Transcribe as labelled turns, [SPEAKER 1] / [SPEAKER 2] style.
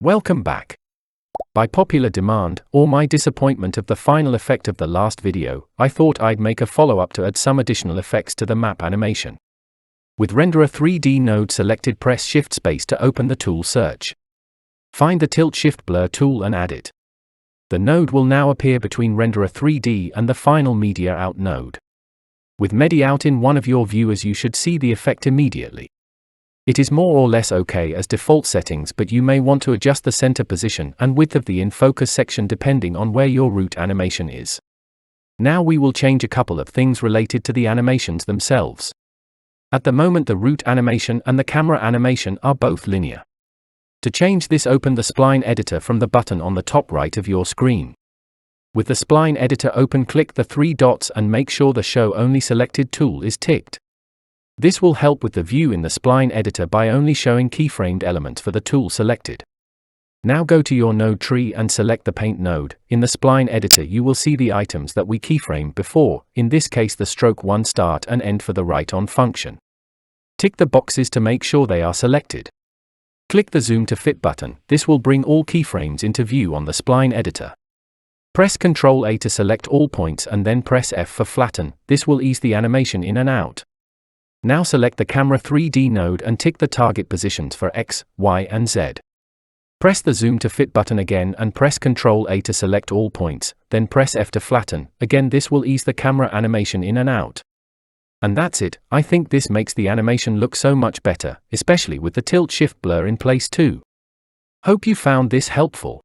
[SPEAKER 1] Welcome back. By popular demand, or my disappointment of the final effect of the last video, I thought I'd make a follow-up to add some additional effects to the map animation. With Renderer 3D node selected, press Shift Space to open the tool search. Find the Tilt Shift Blur tool and add it. The node will now appear between Renderer 3D and the final Media Out node. With Medi Out in one of your viewers, you should see the effect immediately. It is more or less okay as default settings, but you may want to adjust the center position and width of the in focus section depending on where your root animation is. Now we will change a couple of things related to the animations themselves. At the moment the root animation and the camera animation are both linear. To change this, open the spline editor from the button on the top right of your screen. With the spline editor open, click the three dots and make sure the Show Only Selected tool is ticked. This will help with the view in the spline editor by only showing keyframed elements for the tool selected. Now go to your node tree and select the Paint node. In the spline editor you will see the items that we keyframed before, in this case the stroke 1 start and end for the write-on function. Tick the boxes to make sure they are selected. Click the Zoom to Fit button. This will bring all keyframes into view on the spline editor. Press Ctrl A to select all points and then press F for flatten. This will ease the animation in and out. Now select the Camera 3D node and tick the target positions for X, Y and Z. Press the Zoom to Fit button again and press Ctrl A to select all points, then press F to flatten. Again, this will ease the camera animation in and out. And that's it. I think this makes the animation look so much better, especially with the Tilt Shift Blur in place too. Hope you found this helpful.